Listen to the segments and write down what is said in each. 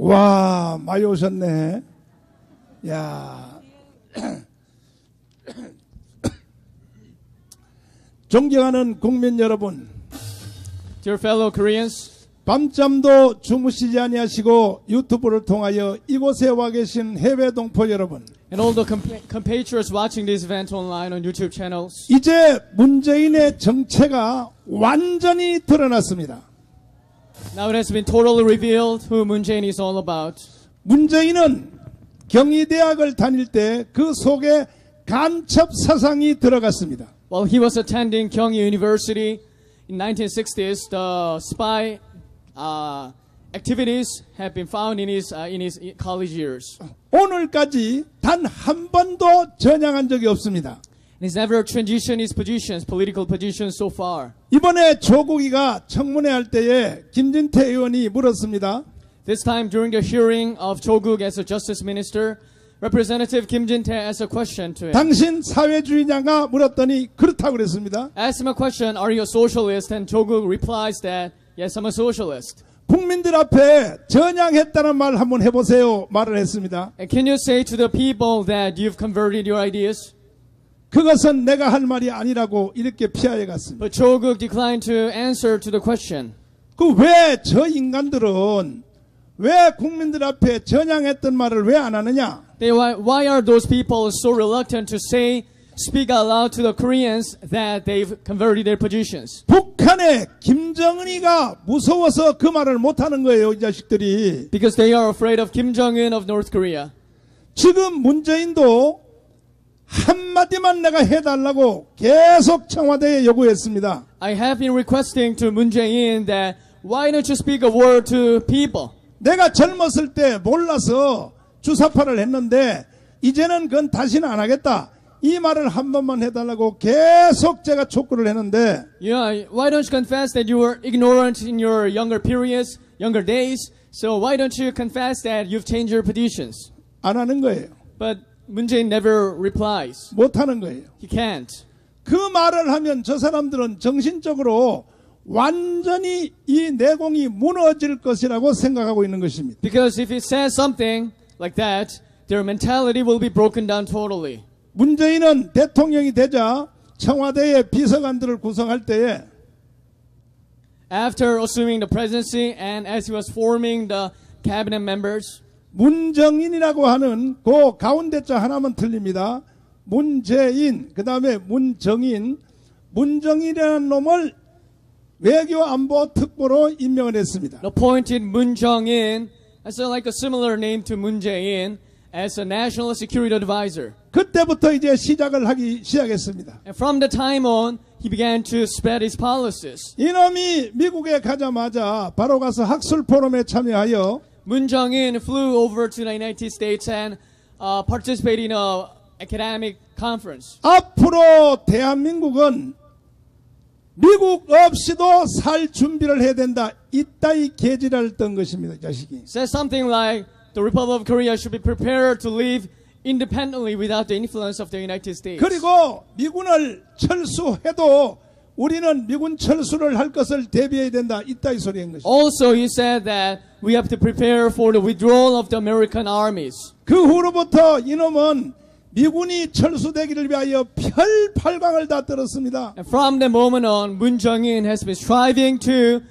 와, 많이 오셨네. 야. 존경하는 국민 여러분, Dear fellow Koreans, 밤잠도 주무시지 아니하시고 유튜브를 통하여 이곳에 와 계신 해외 동포 여러분, and all the compatriots watching this event online on YouTube channels, 이제 문재인의 정체가 완전히 드러났습니다. now it has been totally revealed who Moon Jae-in is all about. 문재인은 경희대학을 다닐 때 그 속에 간첩 사상이 들어갔습니다. While he was attending Kyunghee University in 1960s, the spy activities have been found in his college years. 오늘까지 단 한 번도 전향한 적이 없습니다. And he's never transitioned his positions, political positions so far. 이번에 조국이가 청문회 할 때에 김진태 의원이 물었습니다. This time during the hearing of Cho Guk as a justice minister, Representative Kim Jin-tae asked a question to him. 당신 사회주의냐가 물었더니 그렇다고 그랬습니다. Asked him a question, are you a socialist? And Cho Guk replies that, yes, I'm a socialist. 국민들 앞에 전향했다는 말 한번 해보세요. 말을 했습니다. And can you say to the people that you've converted your ideas? 그것은 내가 할 말이 아니라고 이렇게 피하여 갔습니다. But Cho Guk declined to answer to the question. 그 왜 저 인간들은 왜 국민들 앞에 전향했던 말을 왜 안 하느냐? Why are those people so reluctant to speak out loud to the Koreans that they've converted their positions? 북한의 김정은이가 무서워서 그 말을 못하는 거예요, 이 자식들이. Because they are afraid of Kim Jong-un of North Korea. 지금 문재인도 한마디만 내가 해달라고 계속 청와대에 요구했습니다. I have been requesting to Moon Jae-in that why don't you speak a word to people? 내가 젊었을 때 몰라서 주사파를 했는데 이제는 그건 다시는 안 하겠다. 이 말을 한 번만 해달라고 계속 제가 촉구를 했는데 Yeah, why don't you confess that you were ignorant in your younger periods, younger days? So why don't you confess that you've changed your positions? 안 하는 거예요. But Moon Jae-in never replies. 못 하는 거예요. He can't. 그 말을 하면 저 사람들은 정신적으로 완전히 이 내공이 무너질 것이라고 생각하고 있는 것입니다. Because if he says something like that, their mentality will be broken down totally. 문재인은 대통령이 되자 청와대의 비서관들을 구성할 때에 After assuming the presidency and as he was forming the cabinet members, 문정인이라고 하는 그 가운데 자 하나만 틀립니다. 문재인, 그 다음에 문정인, 문정인이라는 놈을 외교안보 특보로 임명을 했습니다. appointed Moon Jong-in as like a similar name to Moon Jae-in as a national security advisor. 그때부터 이제 시작을 하기 시작했습니다. And from the time on, he began to spread his policies. 이놈이 미국에 가자마자 바로 가서 학술 포럼에 참여하여 Moon Jong-in flew over to the United States and participated in an academic conference. 앞으로 대한민국은 미국 없이도 살 준비를 해야 된다. 이따위 개지랄 떤 것입니다. 이 자식이. Says something like the Republic of Korea should be prepared to live independently without the influence of the United States. 그리고 미군을 철수해도 우리는 미군 철수를 할 것을 대비해야 된다. 이따위 소리인 것입니다. Also, he said that we have to prepare for the withdrawal of the American armies. 그 후로부터 이놈은 미군이 철수되기를 위하여 별팔강을 다 떨었습니다. And from the moment on, Moon Jong-in has been striving to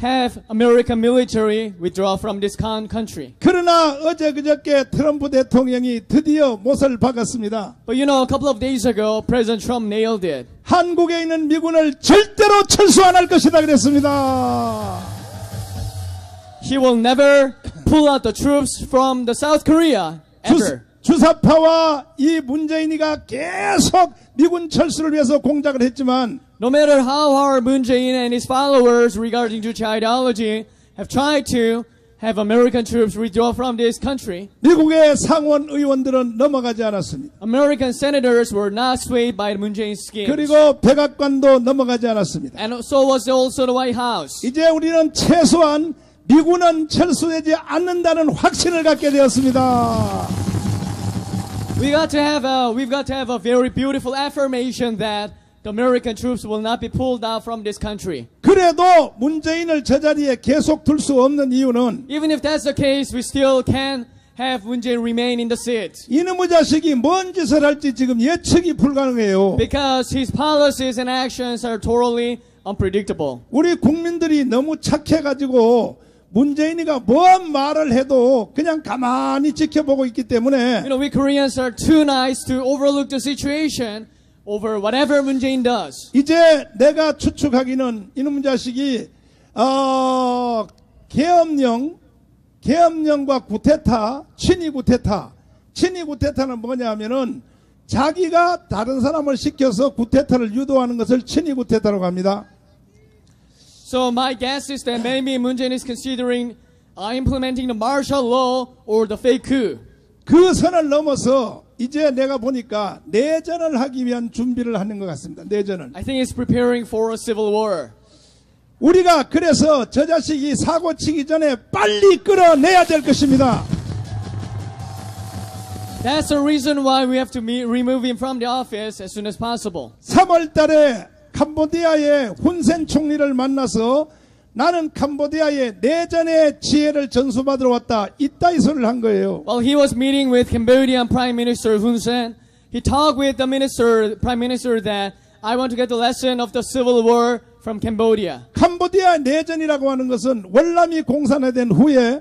have American military withdraw from this country. 그러나 어제 그저께 트럼프 대통령이 드디어 못을 박았습니다. But you know, a couple of days ago, President Trump nailed it. 한국에 있는 미군을 절대로 철수 안 할 것이다 그랬습니다. He will never pull out the troops from the South Korea, ever. 주사파와 이 문재인이가 계속 미군 철수를 위해서 공작을 했지만 No matter how hard Moon Jae-in and his followers regarding Juche ideology have tried to have American troops withdraw from this country, 미국의 상원 의원들은 넘어가지 않았습니다. American senators were not swayed by Moon Jae-in's schemes. 그리고 백악관도 넘어가지 않았습니다. And so was also the White House. 이제 우리는 최소한 미군은 철수되지 않는다는 확신을 갖게 되었습니다. We've got to have a very beautiful affirmation that the American troops will not be pulled out from this country. 그 그래도 문재인을 저 자리에 계속 둘 수 없는 이유는 Even if that's the case, we still can have Moon Jae-in remain in the seat. 이놈의 자식이 뭔 짓을 할지 지금 예측이 불가능해요. Because his policies and actions are totally unpredictable. 우리 국민들이 너무 착해가지고 문재인이가 뭔 말을 해도 그냥 가만히 지켜보고 있기 때문에 We Koreans are too nice to overlook the situation over whatever Moon Jae-in does. 이제 내가 추측하기는 이놈의 자식이 계엄령과 구테타, 친위 구테타는 뭐냐 하면은 자기가 다른 사람을 시켜서 구테타를 유도하는 것을 친위 구테타라고 합니다. So my guess is that maybe Moon Jae-in is considering implementing the martial law or the fake coup. 그 선을 넘어서 이제 내가 보니까 내전을 하기 위한 준비를 하는 것 같습니다. 내전을. I think he's preparing for a civil war. 우리가 그래서 저 자식이 사고 치기 전에 빨리 끌어내야 될 것입니다. That's the reason why we have to remove him from the office as soon as possible. 3월 달에 캄보디아의 훈센 총리를 만나서 나는 캄보디아의 내전의 지혜를 전수받으러 왔다. 이따위 소리를 한 거예요. While he was meeting with Cambodian Prime Minister Hun Sen, he talked with the Prime Minister that I want to get the lesson of the civil war from Cambodia. 캄보디아 내전이라고 하는 것은 월남이 공산화된 후에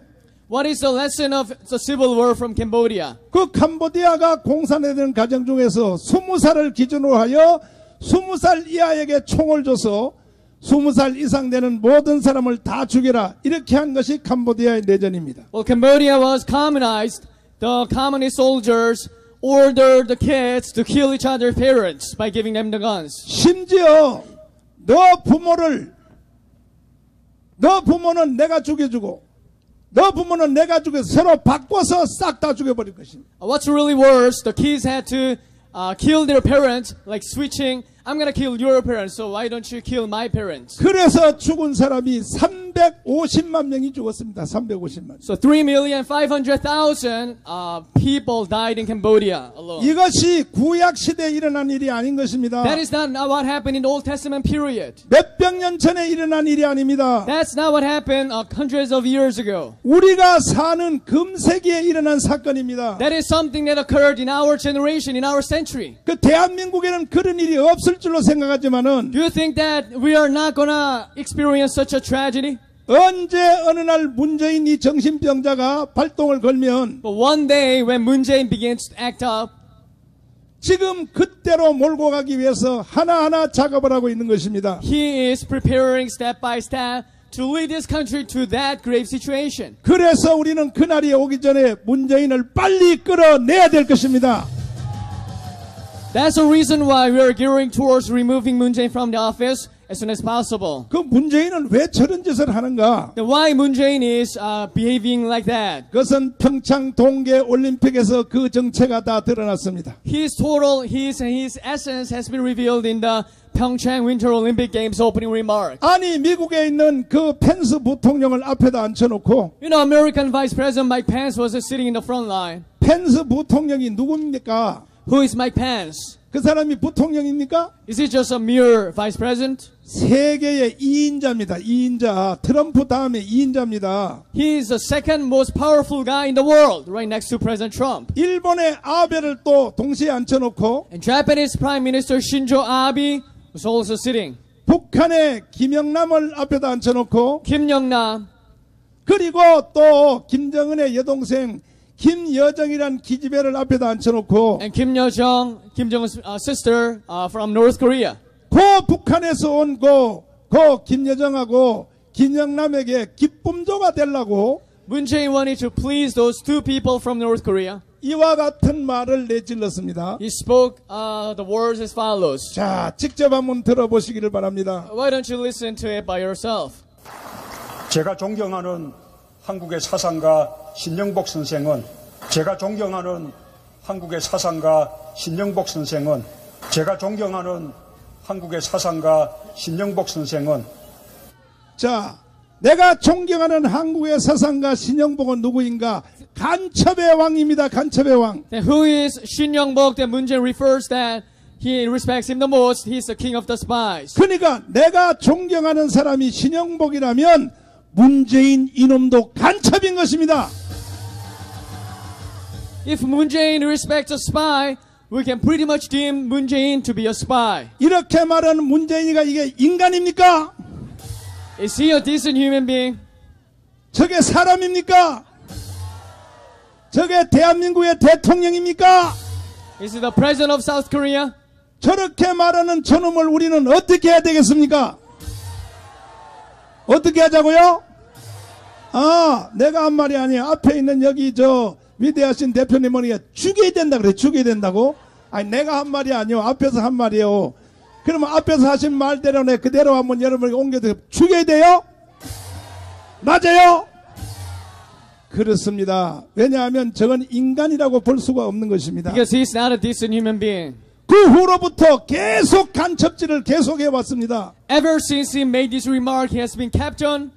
What is the lesson of the civil war from Cambodia? 그 캄보디아가 공산화되는 과정 중에서 20살을 기준으로 하여 20살 이하에게 총을 줘서 20살 이상 되는 모든 사람을 다 죽여라. 이렇게 한 것이 캄보디아의 내전입니다. Well, Cambodia was communized. The communist soldiers ordered the kids to kill each other's parents by giving them the guns. 심지어 너 부모는 내가 죽여주고 너 부모는 내가 죽여서 서로 바꿔서 싹 다 죽여버릴 것입니다. What's really worse, the kids had to kill their parents, like switching. I'm gonna kill your parents, so why don't you kill my parents? 그래서 죽은 사람이 350만 명이 죽었습니다. 350만. So 3,500,000 people died in Cambodia alone. 이것이 구약 시대에 일어난 일이 아닌 것입니다. That is not what happened in the Old Testament period. 몇백 년 전에 일어난 일이 아닙니다. That's not what happened hundreds of years ago. 우리가 사는 금세기에 일어난 사건입니다. That is something that occurred in our generation, in our century. 그 대한민국에는 그런 일이 없을 줄로 생각하지만은 Do you think that we are not gonna experience such a tragedy? 언제 어느 날 문재인 이 정신병자가 발동을 걸면 But one day when Moon Jae-in begins to act up, 지금 그때로 몰고 가기 위해서 하나하나 작업을 하고 있는 것입니다. he is preparing step by step to lead this country to that grave situation. 그래서 우리는 그날이 오기 전에 문재인을 빨리 끌어내야 될 것입니다. That's the reason why we are gearing towards removing Moon Jae-in from the office as soon as possible. 그 문재인은 왜 저런 짓을 하는가? Then why Moon Jae-in is behaving like that? 그것은 평창 동계 올림픽에서 그 정체가 다 드러났습니다. His essence has been revealed in the Pyeongchang Winter Olympic Games opening remark. 아니 미국에 있는 그 펜스 부통령을 앞에다 앉혀놓고 You know, American Vice President Mike Pence was sitting in the front line. 펜스 부통령이 누굽니까? Who is Mike Pence? 그 사람이 부통령입니까? Is he just a mere vice president? 세계의 2인자입니다. 2인자. 트럼프 다음에 2인자입니다. He is the second most powerful guy in the world, right next to President Trump. 일본의 아베를 또 동시에 앉혀놓고 And Japanese Prime Minister Shinzo Abe was also sitting. 북한의 김영남을 앞에다 앉혀놓고 Kim Young-nam, 그리고 또 김정은의 여동생 김여정이란 기집애를 앞에다 앉혀놓고 and Kim Yo-jong, Kim Jong-un's sister from North Korea. 그 북한에서 온 그 김여정하고 김영남에게 기쁨조가 되려고 Moon Jae-in wanted to please those two people from North Korea. 이와 같은 말을 내질렀습니다. He spoke the words as follows. 자, 직접 한번 들어보시기를 바랍니다. Why don't you listen to it by yourself? 제가 존경하는 한국의 사상가 신영복 선생은 제가 존경하는 한국의 사상가 신영복 선생은 자, 내가 존경하는 한국의 사상가 신영복은 누구인가? 간첩의 왕입니다. 간첩의 왕. Then who is Shin Young-bok that Moon Jae-in refers that he respects him the most. He's the king of the spies. 그러니까 내가 존경하는 사람이 신영복이라면 문재인 이놈도 간첩인 것입니다. If Moon Jae-in respects a spy, we can pretty much deem Moon Jae-in to be a spy. 이렇게 말하는 문재인이가 이게 인간입니까? Is he a decent human being? 저게 사람입니까? 저게 대한민국의 대통령입니까? Is he the president of South Korea? 저렇게 말하는 저놈을 우리는 어떻게 해야 되겠습니까? 어떻게 하자고요? 내가 한 말이 아니에요. 앞에 있는 여기 저 위대하신 대표님은 이게 죽여야 된다 그래. 죽여야 된다고? 아니 내가 한 말이 아니에요. 앞에서 한 말이에요. 그러면 앞에서 하신 말대로 내 그대로 한번 여러분에게 옮겨서 죽여야 돼요? 맞아요? 그렇습니다. 왜냐하면 저건 인간이라고 볼 수가 없는 것입니다. Because he's not a decent human being. 그 후로부터 계속 간첩질을 계속해 왔습니다. Ever since he made this remark, he has been kept on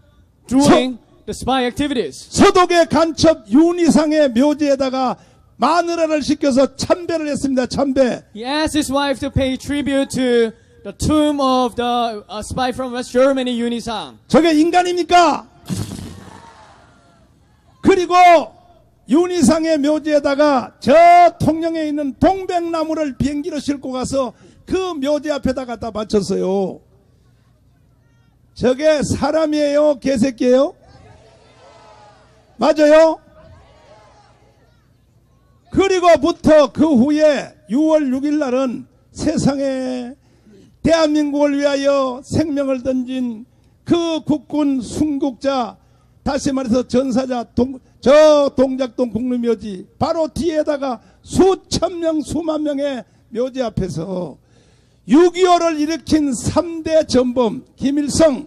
doing the spy activities. 서독의 간첩 윤희상의 묘지에다가 마누라를 시켜서 참배를 했습니다. 참배. He asked his wife to pay tribute to the tomb of the spy from West Germany, Yoon Hee-sang. 저게 인간입니까? 그리고 윤희상의 묘지에다가 저 통영에 있는 동백나무를 비행기로 싣고 가서 그 묘지 앞에다 갖다 바쳤어요. 저게 사람이에요? 개새끼예요? 맞아요? 그리고부터 그 후에 6월 6일 날은 세상에 대한민국을 위하여 생명을 던진 그 국군 순국자, 다시 말해서 전사자 저 동작동 국립묘지 바로 뒤에다가 수천 명 수만 명의 묘지 앞에서 6.25를 일으킨 3대 전범 김일성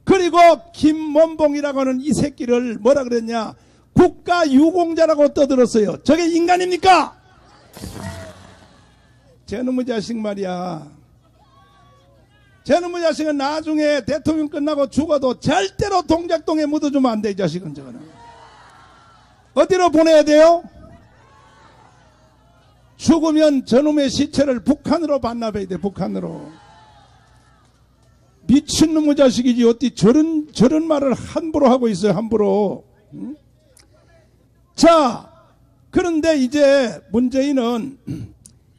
그리고 김원봉이라고 하는 이 새끼를 뭐라 그랬냐, 국가유공자라고 떠들었어요. 저게 인간입니까? 저놈의 자식 말이야. 저놈의 자식은 나중에 대통령 끝나고 죽어도 절대로 동작동에 묻어주면 안 돼. 이 자식은 저거는 어디로 보내야 돼요? 죽으면 저놈의 시체를 북한으로 반납해야 돼. 북한으로. 미친놈의 자식이지 어디 저런 말을 함부로 하고 있어요. 함부로. 응? 자, 그런데 이제 문재인은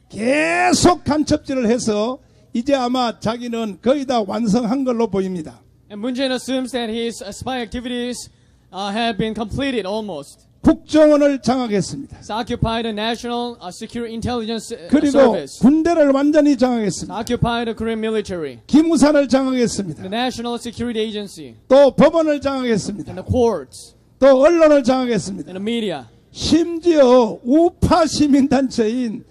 계속 간첩질을 해서 이제 아마 자기는 거의 다 완성한 걸로 보입니다. And Moon Jae-in assumes that his spy activities have been completed almost. 국정원을 장악했습니다. He's occupied the National Security Intelligence 그리고 Service. 군대를 완전히 He's 장악했습니다. occupied the Korean military. 기무사를 The 장악했습니다. National Security Agency. 또 법원을 장악했습니다. And the courts. 또 언론을 장악했습니다. And the media. 심지어 우파 시민단체인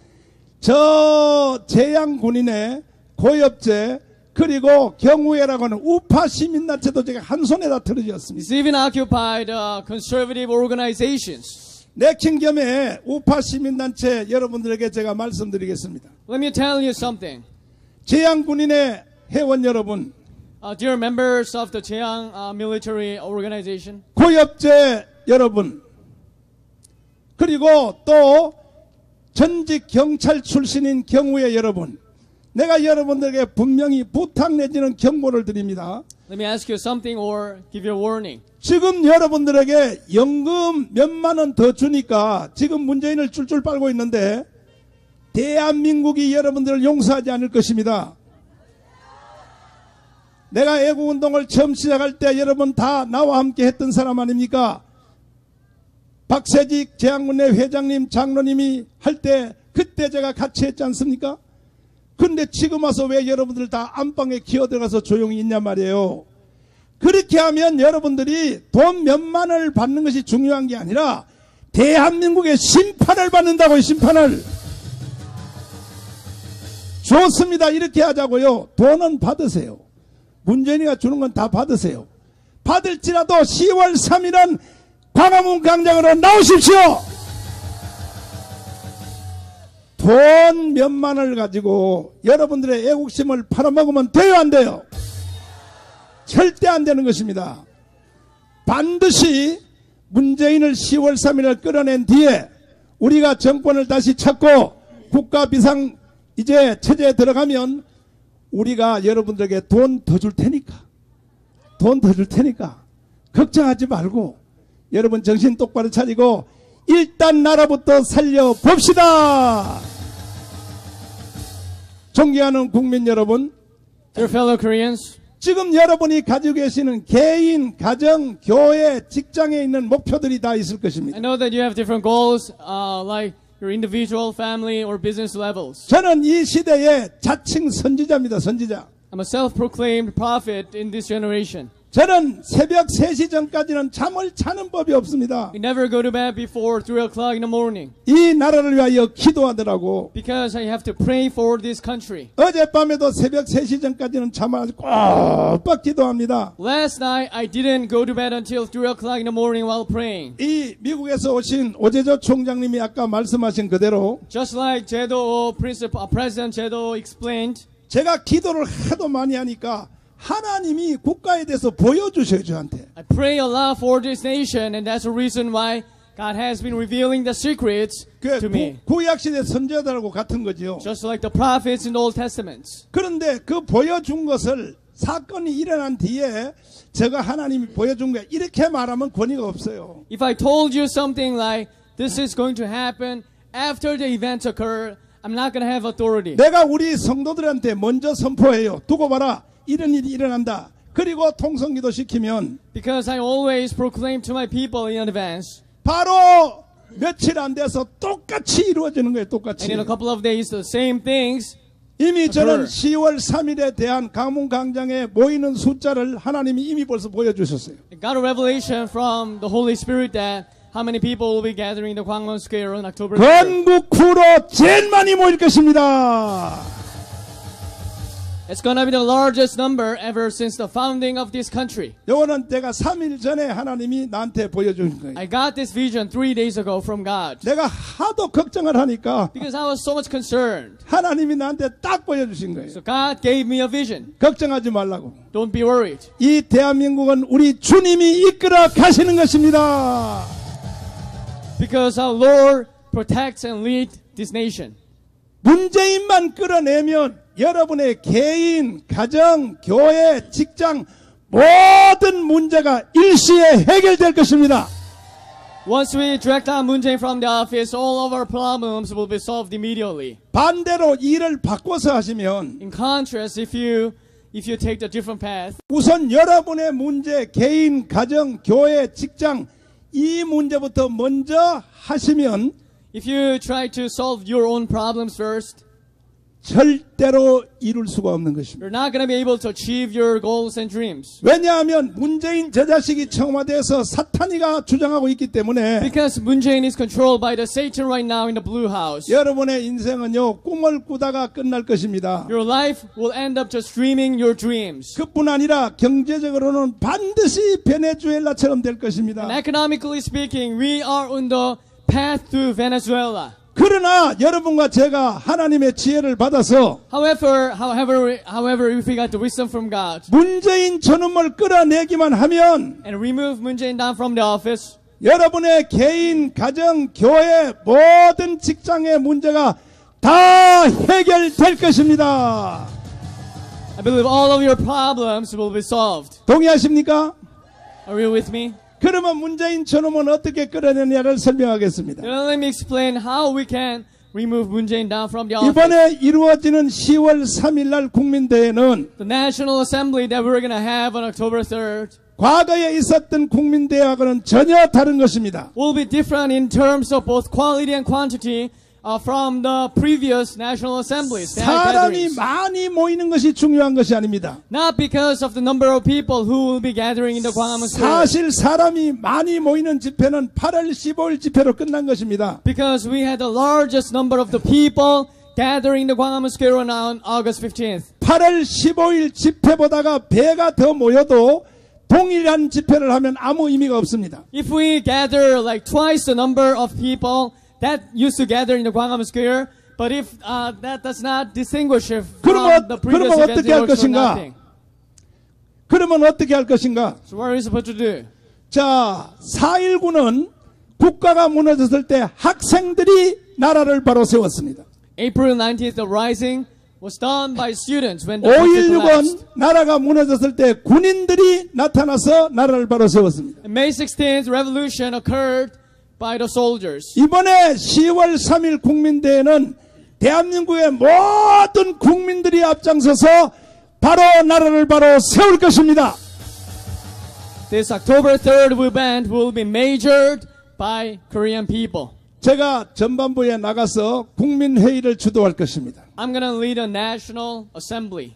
저 재향군인의 고엽제 그리고 경우회라고 하는 우파 시민단체도 제가 한 손에다 틀어지었습니다. He's even occupied conservative organizations. 내킨 겸에 우파 시민단체 여러분들에게 제가 말씀드리겠습니다. Let me tell you something. 재향군인의 회원 여러분, Dear members of the Jeang military organization. 고엽제 여러분, 그리고 또 전직 경찰 출신인 경우회 여러분, 내가 여러분들에게 분명히 부탁 내지는 경고를 드립니다. Let me ask you something or give you a warning. 지금 여러분들에게 연금 몇만 원 더 주니까 지금 문재인을 줄줄 빨고 있는데 대한민국이 여러분들을 용서하지 않을 것입니다. 내가 애국운동을 처음 시작할 때 여러분 다 나와 함께 했던 사람 아닙니까? 박세직 재향군의 회장님, 장로님이 할 때 그때 제가 같이 했지 않습니까? 근데 지금 와서 왜 여러분들 다 안방에 기어들어가서 조용히 있냐 말이에요. 그렇게 하면 여러분들이 돈 몇만 원을 받는 것이 중요한 게 아니라 대한민국의 심판을 받는다고요. 심판을. 좋습니다. 이렇게 하자고요. 돈은 받으세요. 문재인이가 주는 건 다 받으세요. 받을지라도 10월 3일은 광화문 광장으로 나오십시오. 돈 몇만 원을 가지고 여러분들의 애국심을 팔아먹으면 돼요, 안 돼요? 절대 안 되는 것입니다. 반드시 문재인을 10월 3일을 끌어낸 뒤에 우리가 정권을 다시 찾고 국가 비상 이제 체제에 들어가면 우리가 여러분들에게 돈 더 줄 테니까 걱정하지 말고 여러분 정신 똑바로 차리고 일단 나라부터 살려봅시다. 존경하는 국민 여러분, Dear fellow Koreans, 지금 여러분이 가지고 계시는 개인, 가정, 교회, 직장에 있는 목표들이 다 있을 I 것입니다. know that you have different goals, like your individual, family, or business levels. 저는 이 시대의 자칭 선지자입니다. 선지자. I'm a self-proclaimed prophet in this generation. 저는 새벽 3시 전까지는 잠을 자는 법이 없습니다. We never go to bed before 3 o'clock in the morning 이 나라를 위하여 기도하더라고. because I have to pray for this country. 어젯밤에도 새벽 3시 전까지는 잠을 아주 꼬박 기도합니다. Last night, I didn't go to bed until 3 o'clock in the morning while praying. 이 미국에서 오신 오재조 총장님이 아까 말씀하신 그대로 Just like President Jedo explained, 제가 기도를 하도 많이 하니까 하나님이 국가에 대해서 보여주셔요, 저한테. I pray a lot for this nation, and that's the reason why God has been revealing the secrets 그 to me. 구약시대 선지자들하고 같은 거죠. Just like the prophets in the Old Testament. 그런데 그 보여준 것을 사건이 일어난 뒤에 제가 하나님이 보여준 거야 이렇게 말하면 권위가 없어요. If I told you something like, this is going to happen after the events occur, I'm not going to have authority. 내가 우리 성도들한테 먼저 선포해요. 두고 봐라. 이런 일이 일어난다. 그리고 통성기도 시키면 Because I always proclaim to my people in advance. 바로 며칠 안 돼서 똑같이 이루어지는 거예요. 똑같이. And in a couple of days, the same things. 이미 저는 occur. 10월 3일에 대한 강문광장에 모이는 숫자를 하나님이 이미 벌써 보여주셨어요. I got a revelation from the Holy Spirit that how many people will be gathering in the Gwanghwamun Square on October 3rd. 건국 후로 제일 많이 모일 것입니다. It's going to be the largest number ever since the founding of this country. 요거는 내가 3일 전에 하나님이 나한테 보여준 거예요. I got this vision 3 days ago from God. 내가 하도 걱정을 하니까 Because I was so much concerned. 하나님이 나한테 딱 보여주신 거예요. So God gave me a vision. 걱정하지 말라고. Don't be worried. 이 대한민국은 우리 주님이 이끌어 가시는 것입니다. Because our Lord protects and leads this nation. 문재인만 끌어내면 여러분의 개인, 가정, 교회, 직장 모든 문제가 일시에 해결될 것입니다. Once we drag down Moon Jae-in from the office, all of our problems will be solved immediately. 반대로 일을 바꿔서 하시면 In contrast, if you take the different path, 우선 여러분의 문제, 개인, 가정, 교회, 직장 이 문제부터 먼저 하시면 if you try to solve your own problems first, 절대로 이룰 수가 없는 것입니다. you're not going to be able to achieve your goals and dreams. 왜냐하면 문재인 저 자식이 청와대에서 사탄이가 주장하고 있기 때문에 Because Moon Jae-in is controlled by the Satan right now in the Blue House. 여러분의 인생은요 꿈을 꾸다가 끝날 것입니다. Your life will end up just dreaming your dreams. 그뿐 아니라 경제적으로는 반드시 베네수엘라처럼 될 것입니다. And economically speaking, we are on the path to Venezuela. 그러나 여러분과 제가 하나님의 지혜를 받아서 However, if we got the wisdom from God 문재인 저놈을 끌어내기만 하면 and remove Moon Jae-in down from the office, 여러분의 개인, 가정, 교회 모든 직장의 문제가 다 해결될 것입니다. I believe all of your problems will be solved. 동의하십니까? Are you with me? 그러면 문재인 저놈은 어떻게 끌어내냐를 설명하겠습니다. Now let me explain how we can remove Moon Jae-in down from the office. 이번에 이루어지는 10월 3일 날 국민대회는 The National Assembly that we're going to have on October 3rd 과거에 있었던 국민대회하고는 전혀 다른 것입니다. will be different in terms of both quality and quantity from the previous National Assemblies. 사람이 많이 모이는 것이 중요한 것이 아닙니다. Not because of the number of people who will be gathering in the Gwanghwamun Square. 사실 사람이 많이 모이는 집회는 8월 15일 집회로 끝난 것입니다. Because we had the largest number of the people gathering in the Gwanghwamun Square on August 15th. 8월 15일 집회보다가 배가 더 모여도 동일한 집회를 하면 아무 의미가 없습니다. If we gather like twice the number of people that used to gather in the Gwanghwamun Square, but if that does not distinguish it from the previous 그러면 events, 어떻게 it 할 works for 것인가? nothing. 그러면 어떻게 할 것인가? So what are we supposed to do? 자, 4.19는 국가가 무너졌을 때 학생들이 나라를 바로 세웠습니다. April 19th, the rising was done by students when the country 5.16은 collapsed. 나라가 무너졌을 때 군인들이 나타나서 나라를 바로 세웠습니다. And May 16th, revolution occurred by the soldiers. 이번에 10월 3일 국민대회는 대한민국의 모든 국민들이 앞장서서 바로 나라를 바로 세울 것입니다. This October 3rd event will be majored by Korean people. 제가 전반부에 나가서 국민회의를 주도할 것입니다. I'm going to lead a national assembly.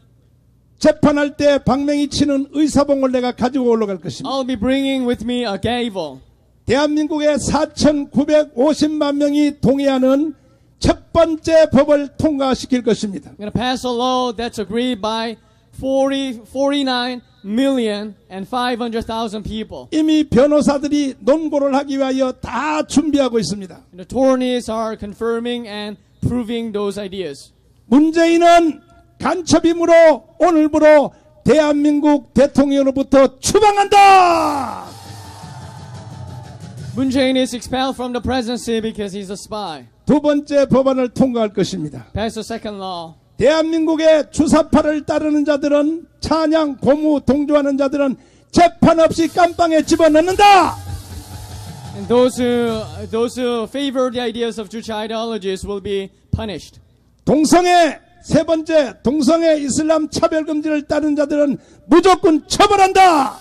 재판할 때 방맹이 치는 의사봉을 내가 가지고 올라갈 것입니다. I'll be bringing with me a gavel. 대한민국의 4,950만 명이 동의하는 첫 번째 법을 통과시킬 것입니다. I'm going to pass a law that's agreed by 49,500,000 people. 이미 변호사들이 논고를 하기 위하여 다 준비하고 있습니다. And attorneys are confirming and proving those ideas. 문재인은 간첩임으로 오늘부로 대한민국 대통령으로부터 추방한다. Moon Jae-in is expelled from the presidency because he's a spy. 두 번째 법안을 통과할 것입니다. Pass the second law. 대한민국의 주사파를 따르는 자들은 찬양, 고무, 동조하는 자들은 재판 없이 깜빵에 집어넣는다. And those who favor the ideas of Juche ideologies will be punished. 동성애 세 번째, 동성애 이슬람 차별금지를 따르는 자들은 무조건 처벌한다.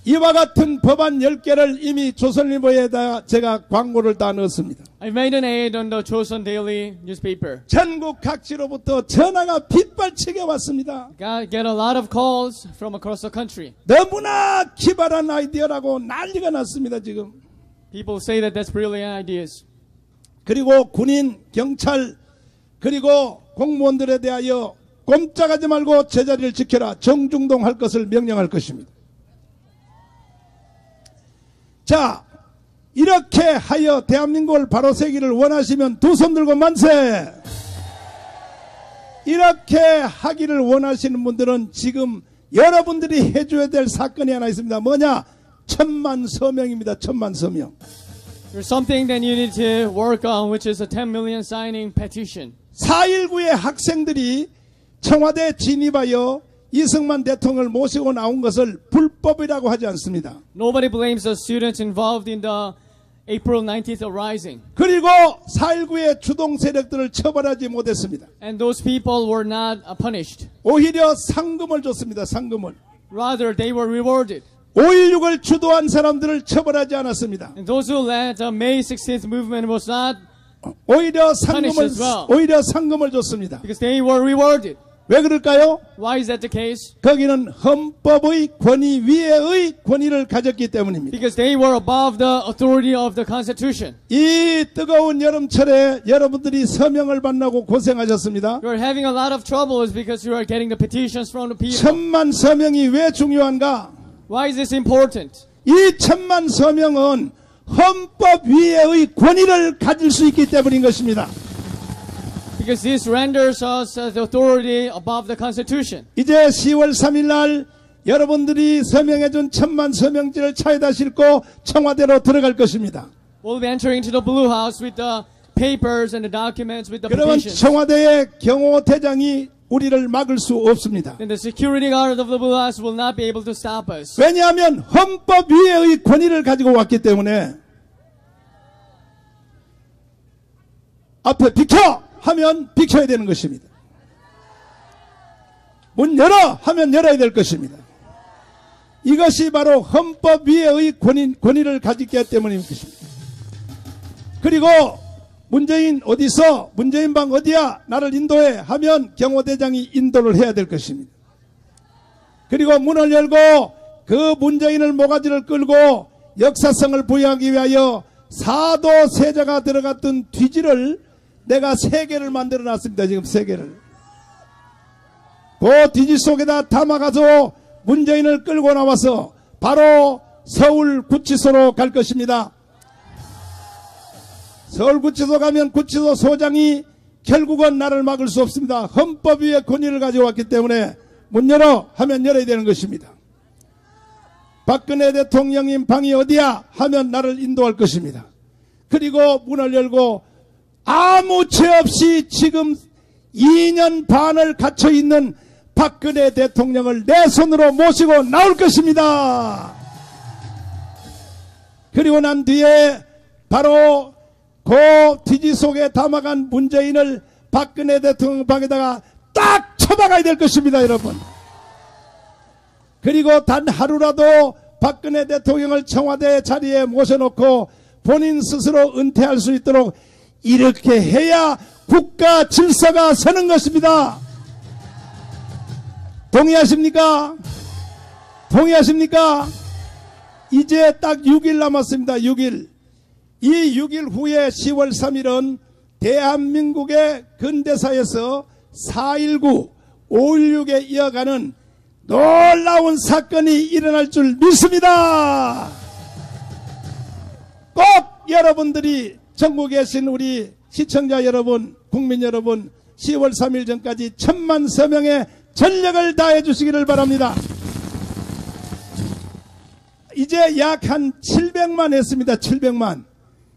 이와 같은 법안 10개를 이미 조선일보에다 제가 광고를 다 넣었습니다. I made an ad on the Chosun Daily newspaper. 전국 각지로부터 전화가 빗발치게 왔습니다. Get a lot of calls from across the country. 너무나 기발한 아이디어라고 난리가 났습니다, 지금. People say that that's brilliant ideas. 그리고 군인, 경찰, 그리고 공무원들에 대하여 꼼짝하지 말고 제자리를 지켜라. 정중동할 것을 명령할 것입니다. 자, 이렇게 하여 대한민국을 바로 세기를 원하시면 두 손 들고 만세! 이렇게 하기를 원하시는 분들은 지금 여러분들이 해줘야 될 사건이 하나 있습니다. 뭐냐? 10,000만 서명입니다. 10,000만 서명. There's something that you need to work on, which is a 10 million signing petition. 4.19의 학생들이 청와대 진입하여 이승만 대통령을 모시고 나온 것을 불법이라고 하지 않습니다. Nobody blames the students involved in the April 19th uprising. 그리고 4.19의 주동 세력들을 처벌하지 못했습니다. And those people were not punished. 오히려 상금을 줬습니다. 상금을. Rather, they were rewarded. 5.16을 주도한 사람들을 처벌하지 않았습니다. And those who led the May 16th movement was not 오히려 punished as well. 상금을 줬습니다. because they were rewarded. 왜 그럴까요? Why is that the case? 거기는 헌법의 권위 위에의 권위를 가졌기 때문입니다. Because they were above the authority of the Constitution. 이 뜨거운 여름철에 여러분들이 서명을 만나고 고생하셨습니다. You are having a lot of trouble is because you are getting the petitions from the people. 10,000만 서명이 왜 중요한가? Why is this important? 이 10,000만 서명은 헌법 위에의 권위를 가질 수 있기 때문인 것입니다. Because this renders us the authority above the Constitution. 이제 10월 3일 날 여러분들이 서명해준 10,000만 서명지를 차에다 싣고 청와대로 들어갈 것입니다. We'll be entering to the Blue House with the papers and the documents with the 그러면 petitions. 청와대의 경호대장이 우리를 막을 수 없습니다. Then the security guard of the Blue House will not be able to stop us. 왜냐하면 헌법 위에의 권위를 가지고 왔기 때문에 앞에 비켜! 하면 비켜야 되는 것입니다. 문 열어! 하면 열어야 될 것입니다. 이것이 바로 헌법 위에의 권위를 가지기 때문인 것입니다. 그리고 문재인 어디 있어? 문재인 방 어디야? 나를 인도해 하면 경호대장이 인도를 해야 될 것입니다. 그리고 문을 열고 그 문재인을 모가지를 끌고 역사성을 부여하기 위하여 사도 세자가 들어갔던 뒤지를 내가 3개를 만들어 놨습니다. 지금 3개를. 그 뒤지 속에다 담아가서 문재인을 끌고 나와서 바로 서울구치소로 갈 것입니다. 서울구치소 가면 구치소 소장이 결국은 나를 막을 수 없습니다. 헌법 위에 권위를 가지고 왔기 때문에 문 열어 하면 열어야 되는 것입니다. 박근혜 대통령님 방이 어디야 하면 나를 인도할 것입니다. 그리고 문을 열고 아무 죄 없이 지금 2년 반을 갇혀 있는 박근혜 대통령을 내 손으로 모시고 나올 것입니다. 그리고 난 뒤에 바로 그 뒤지 속에 담아간 문재인을 박근혜 대통령 방에다가 딱 쳐박아야 될 것입니다, 여러분. 그리고 단 하루라도 박근혜 대통령을 청와대 자리에 모셔놓고 본인 스스로 은퇴할 수 있도록 이렇게 해야 국가 질서가 서는 것입니다. 동의하십니까? 동의하십니까? 이제 딱 6일 남았습니다. 6일. 이 6일 후에 10월 3일은 대한민국의 근대사에서 4.19, 5.16에 이어가는 놀라운 사건이 일어날 줄 믿습니다. 꼭 여러분들이 전국에 계신 우리 시청자 여러분, 국민 여러분, 10월 3일 전까지 1000만 서명의 전력을 다해 주시기를 바랍니다. 이제 약 한 700만 했습니다. 700만.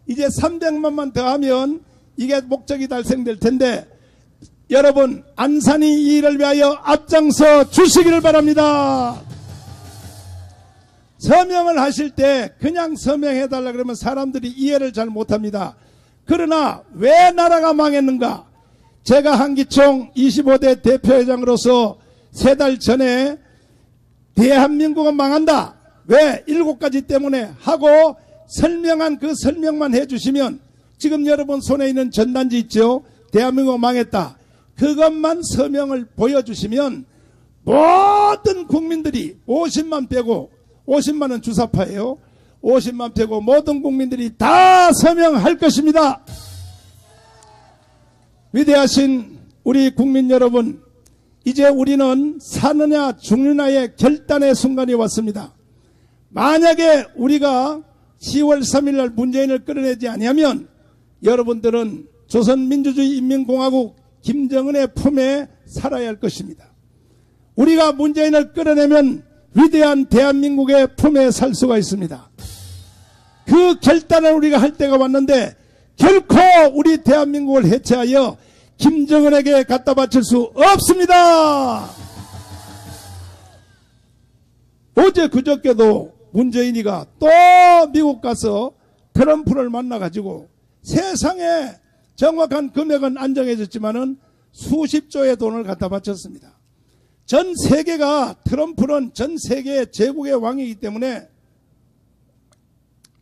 이제 300만만 더하면 이게 목적이 달성될 텐데 여러분 안산이 이 일을 위하여 앞장서 주시기를 바랍니다. 서명을 하실 때 그냥 서명해달라 그러면 사람들이 이해를 잘 못합니다. 그러나 왜 나라가 망했는가? 제가 한기총 25대 대표회장으로서 3달 전에 대한민국은 망한다. 왜? 7가지 때문에 하고 설명한 그 설명만 해주시면 지금 여러분 손에 있는 전단지 있죠? 대한민국 망했다. 그것만 서명을 보여주시면 모든 국민들이 50만 빼고 50만은 주사파예요. 50만 빼고 모든 국민들이 다 서명할 것입니다. 위대하신 우리 국민 여러분, 이제 우리는 사느냐 죽느냐의 결단의 순간이 왔습니다. 만약에 우리가 10월 3일 날 문재인을 끌어내지 아니하면 여러분들은 조선민주주의인민공화국 김정은의 품에 살아야 할 것입니다. 우리가 문재인을 끌어내면 위대한 대한민국의 품에 살 수가 있습니다. 그 결단을 우리가 할 때가 왔는데 결코 우리 대한민국을 해체하여 김정은에게 갖다 바칠 수 없습니다. 어제 그저께도 문재인이가 또 미국 가서 트럼프를 만나가지고 세상에 정확한 금액은 안 정해졌지만은 수십조의 돈을 갖다 바쳤습니다. 전 세계가 트럼프는 전 세계의 제국의 왕이기 때문에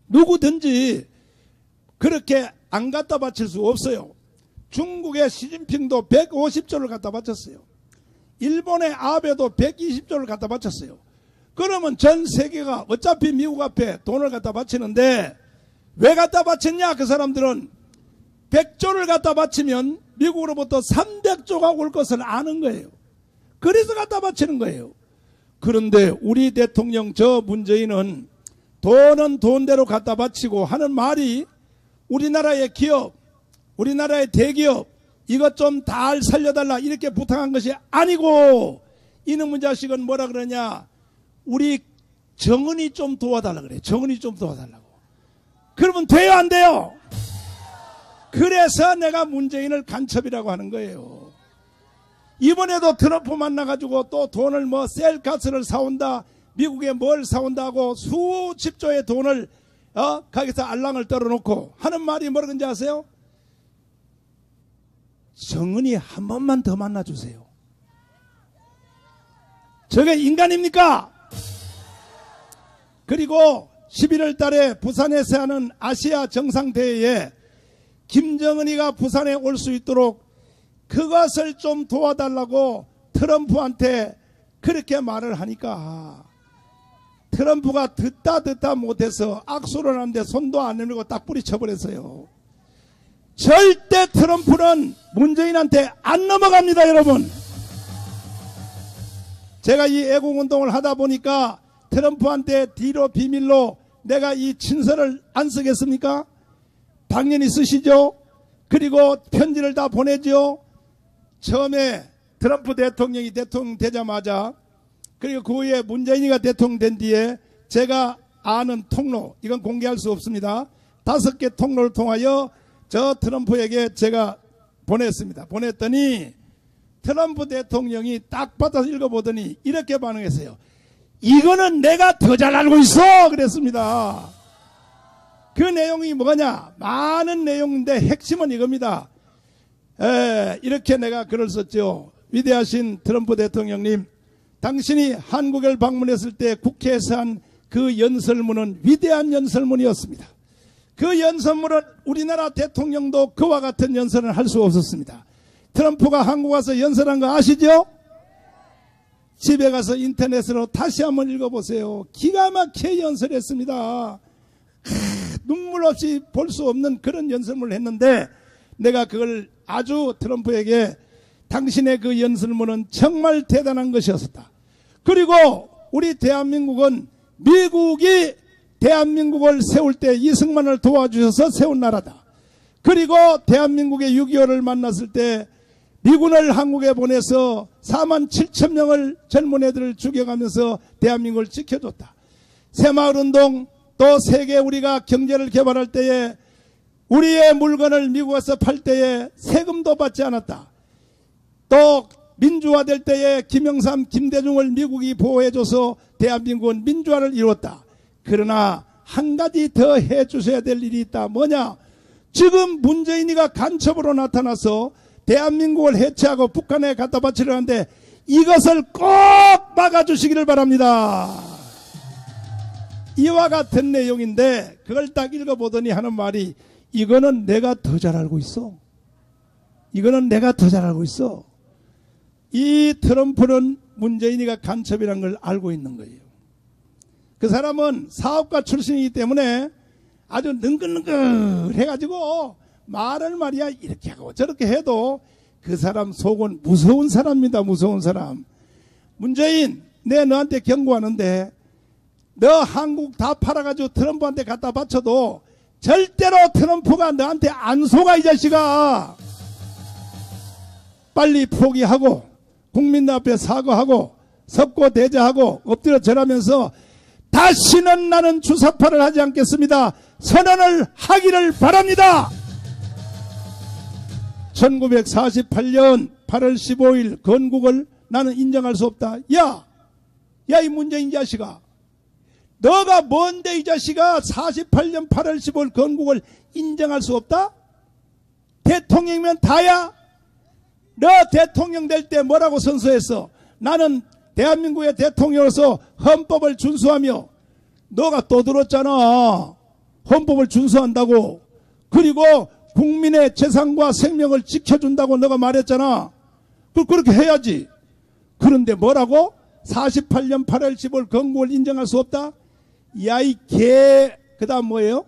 누구든지 그렇게 안 갖다 바칠 수 없어요. 중국의 시진핑도 150조를 갖다 바쳤어요. 일본의 아베도 120조를 갖다 바쳤어요. 그러면 전 세계가 어차피 미국 앞에 돈을 갖다 바치는데 왜 갖다 바쳤냐? 그 사람들은 100조를 갖다 바치면 미국으로부터 300조가 올 것을 아는 거예요. 그래서 갖다 바치는 거예요. 그런데 우리 대통령 저 문재인은 돈은 돈대로 갖다 바치고 하는 말이 우리나라의 기업, 우리나라의 대기업 이것 좀 잘 살려달라 이렇게 부탁한 것이 아니고 이놈의 자식은 뭐라 그러냐? 우리 정은이 좀 도와달라 그래. 정은이 좀 도와달라고. 그러면 돼요 안 돼요? 그래서 내가 문재인을 간첩이라고 하는 거예요. 이번에도 트럼프 만나가지고 또 돈을 뭐 셀가스를 사온다, 미국에 뭘 사온다고 수십조의 돈을 거기서 알랑을 떨어놓고 하는 말이 뭐라는지 아세요? 정은이 한 번만 더 만나주세요. 저게 인간입니까? 그리고 11월 달에 부산에서 하는 아시아 정상대회에 김정은이가 부산에 올 수 있도록 그것을 좀 도와달라고 트럼프한테 그렇게 말을 하니까 트럼프가 듣다 못해서 악수를 하는데 손도 안 내밀고 딱 뿌리쳐버렸어요. 절대 트럼프는 문재인한테 안 넘어갑니다, 여러분. 제가 이 애국운동을 하다 보니까 트럼프한테 뒤로 비밀로 내가 이 친서를 안 쓰겠습니까? 당연히 쓰시죠. 그리고 편지를 다 보내죠. 처음에 트럼프 대통령이 대통령 되자마자 그리고 그 후에 문재인이가 대통령 된 뒤에 제가 아는 통로, 이건 공개할 수 없습니다. 5개 통로를 통하여 저 트럼프에게 제가 보냈습니다. 보냈더니 트럼프 대통령이 딱 받아서 읽어보더니 이렇게 반응했어요. 이거는 내가 더 잘 알고 있어 그랬습니다. 그 내용이 뭐냐, 많은 내용인데 핵심은 이겁니다. 이렇게 내가 글을 썼죠. 위대하신 트럼프 대통령님, 당신이 한국을 방문했을 때 국회에서 한 그 연설문은 위대한 연설문이었습니다. 그 연설문은 우리나라 대통령도 그와 같은 연설을 할 수 없었습니다. 트럼프가 한국 와서 연설한 거 아시죠? 집에 가서 인터넷으로 다시 한번 읽어보세요. 기가 막히게 연설했습니다. 눈물 없이 볼 수 없는 그런 연설문을 했는데, 내가 그걸 아주 트럼프에게 당신의 그 연설문은 정말 대단한 것이었다. 그리고 우리 대한민국은 미국이 대한민국을 세울 때 이승만을 도와주셔서 세운 나라다. 그리고 대한민국의 6.25를 만났을 때 미군을 한국에 보내서 4만 7천 명을 젊은 애들을 죽여가면서 대한민국을 지켜줬다. 새마을운동, 또 세계 우리가 경제를 개발할 때에 우리의 물건을 미국에서 팔 때에 세금도 받지 않았다. 또 민주화될 때에 김영삼, 김대중을 미국이 보호해줘서 대한민국은 민주화를 이뤘다. 그러나 한 가지 더 해주셔야 될 일이 있다. 뭐냐? 지금 문재인이가 간첩으로 나타나서 대한민국을 해체하고 북한에 갖다 바치려 하는데 이것을 꼭 막아주시기를 바랍니다. 이와 같은 내용인데 그걸 딱 읽어보더니 하는 말이, 이거는 내가 더 잘 알고 있어. 이거는 내가 더 잘 알고 있어. 이 트럼프는 문재인이가 간첩이라는 걸 알고 있는 거예요. 그 사람은 사업가 출신이기 때문에 아주 능글능글 해가지고 말을 말이야 이렇게 하고 저렇게 해도 그 사람 속은 무서운 사람입니다. 무서운 사람. 문재인, 내 너한테 경고하는데 너 한국 다 팔아가지고 트럼프한테 갖다 바쳐도 절대로 트럼프가 너한테 안 속아. 이 자식아. 빨리 포기하고 국민들 앞에 사과하고 섭고 대자하고 엎드려 절하면서 다시는 나는 주사파를 하지 않겠습니다. 선언을 하기를 바랍니다. 1948년 8월 15일 건국을 나는 인정할 수 없다. 야 이 문재인 자식아, 너가 뭔데 이 자식아 48년 8월 15일 건국을 인정할 수 없다? 대통령이면 다야? 너 대통령 될 때 뭐라고 선서했어? 나는 대한민국의 대통령으로서 헌법을 준수하며, 너가 또 들었잖아. 헌법을 준수한다고. 그리고 국민의 재산과 생명을 지켜준다고 너가 말했잖아. 그렇게 해야지. 그런데 뭐라고? 48년 8월 15일 건국을 인정할 수 없다? 야, 이 개, 그 다음 뭐예요?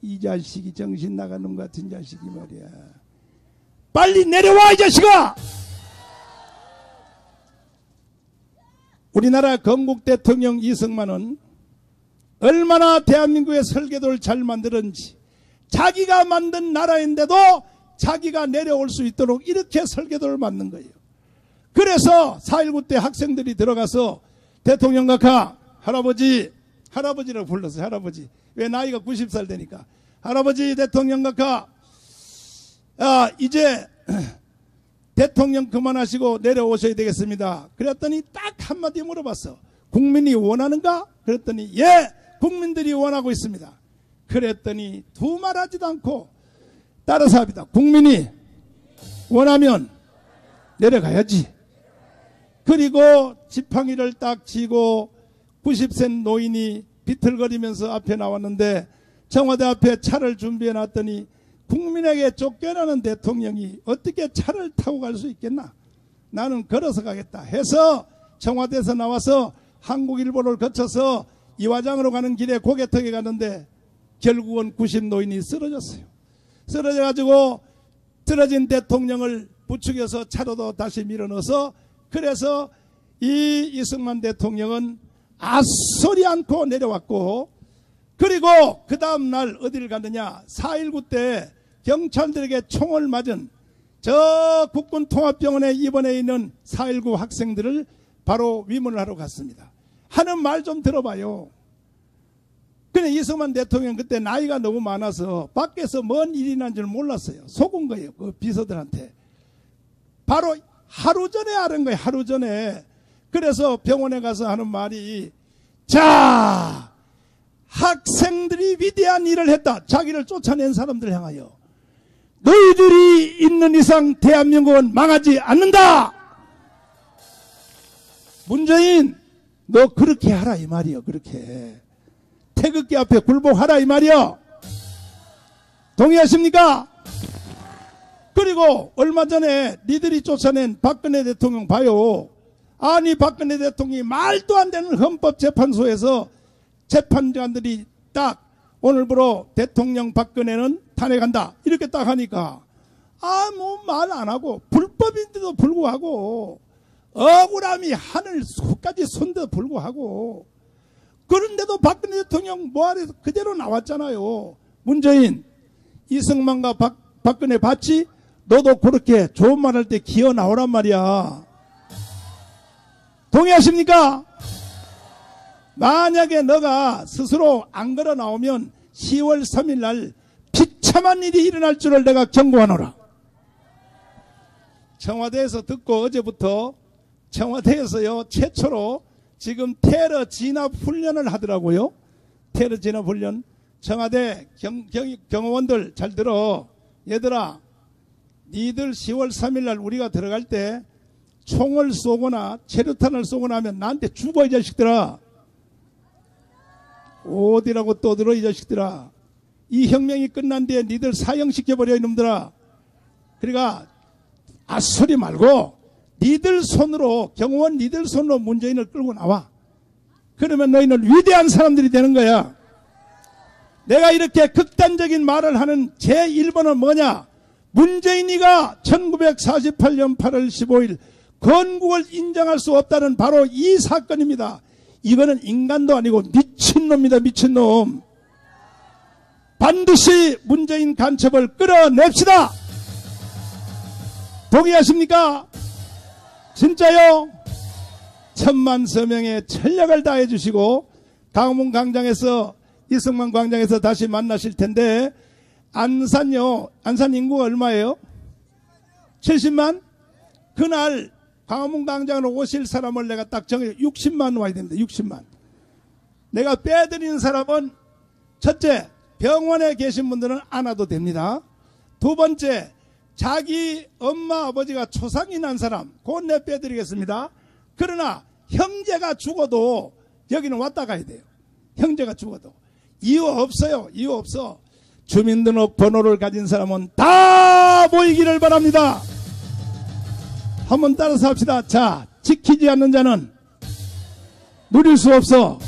이 자식이 정신 나가는 것 같은 자식이 말이야. 빨리 내려와, 이 자식아! 우리나라 건국 대통령 이승만은 얼마나 대한민국의 설계도를 잘 만들었는지, 자기가 만든 나라인데도 자기가 내려올 수 있도록 이렇게 설계도를 만든 거예요. 그래서 4.19 때 학생들이 들어가서 대통령 각하, 할아버지라고 불렀어요. 할아버지. 왜? 나이가 90살 되니까. 할아버지 대통령 각하, 이제 대통령 그만하시고 내려오셔야 되겠습니다. 그랬더니 딱 한마디 물어봤어. 국민이 원하는가? 그랬더니 예, 국민들이 원하고 있습니다. 그랬더니 두말하지도 않고 따라서 합니다. 국민이 원하면 내려가야지. 그리고 지팡이를 딱 쥐고 90세 노인이 비틀거리면서 앞에 나왔는데, 청와대 앞에 차를 준비해 놨더니 국민에게 쫓겨나는 대통령이 어떻게 차를 타고 갈 수 있겠나? 나는 걸어서 가겠다 해서 청와대에서 나와서 한국일보를 거쳐서 이화장으로 가는 길에 고개턱에 가는데 결국은 90 노인이 쓰러졌어요. 쓰러져가지고 쓰러진 대통령을 부축해서 차로도 다시 밀어넣어서, 그래서 이 이승만 대통령은 아소리 않고 내려왔고, 그리고 그 다음 날 어디를 갔느냐? 4.19 때 경찰들에게 총을 맞은 저 국군통합병원에 입원해 있는 4.19 학생들을 바로 위문을 하러 갔습니다. 하는 말 좀 들어봐요. 근데 이승만 대통령 그때 나이가 너무 많아서 밖에서 뭔 일이 난 줄 몰랐어요. 속은 거예요. 그 비서들한테. 바로 하루 전에 알은 거예요. 하루 전에. 그래서 병원에 가서 하는 말이, 자, 학생들이 위대한 일을 했다. 자기를 쫓아낸 사람들 향하여. 너희들이 있는 이상 대한민국은 망하지 않는다. 문재인, 너 그렇게 하라 이 말이요. 그렇게 태극기 앞에 굴복하라 이 말이요. 동의하십니까? 그리고 얼마 전에 니들이 쫓아낸 박근혜 대통령 봐요. 아니 박근혜 대통령이 말도 안 되는 헌법재판소에서 재판관들이 딱 오늘부로 대통령 박근혜는 탄핵한다 이렇게 딱 하니까 뭐 말 안 하고 불법인데도 불구하고 억울함이 하늘 속까지 손대도 불구하고 그런데도 박근혜 대통령 뭐하래서 그대로 나왔잖아요. 문재인 이승만과 박근혜 봤지? 너도 그렇게 좋은 말 할 때 기어 나오란 말이야. 동의하십니까? 만약에 너가 스스로 안 걸어 나오면 10월 3일 날 비참한 일이 일어날 줄을 내가 경고하노라. 청와대에서 듣고 어제부터 청와대에서요 최초로 지금 테러 진압 훈련을 하더라고요. 테러 진압 훈련. 청와대 경호원들 잘 들어. 얘들아, 니들 10월 3일 날 우리가 들어갈 때 총을 쏘거나 체류탄을 쏘거나 하면 나한테 죽어 이 자식들아. 어디라고 떠들어 이 자식들아. 이 혁명이 끝난 뒤에 니들 사형시켜버려 이놈들아. 그러니까 소리 말고 니들 손으로 경호원 니들 손으로 문재인을 끌고 나와. 그러면 너희는 위대한 사람들이 되는 거야. 내가 이렇게 극단적인 말을 하는 제1번은 뭐냐. 문재인이가 1948년 8월 15일 건국을 인정할 수 없다는 바로 이 사건입니다. 이거는 인간도 아니고 미친놈입니다. 미친놈. 반드시 문재인 간첩을 끌어냅시다. 동의하십니까? 진짜요? 천만 서명의 전력을 다해 주시고 강화문 광장에서 이승만 광장에서 다시 만나실 텐데 안산요. 안산 인구가 얼마예요? 70만? 그날 강화문 광장으로 오실 사람을 내가 딱 정해 60만 와야 됩니다. 60만. 내가 빼드리는 사람은 첫째, 병원에 계신 분들은 안 와도 됩니다. 두 번째, 자기 엄마 아버지가 초상이 난 사람 그건 내 빼드리겠습니다. 그러나 형제가 죽어도 여기는 왔다 가야 돼요. 형제가 죽어도. 이유 없어요. 이유 없어. 주민등록 번호를 가진 사람은 다 모이기를 바랍니다. 한번 따라서 합시다. 자, 지키지 않는 자는 누릴 수 없어.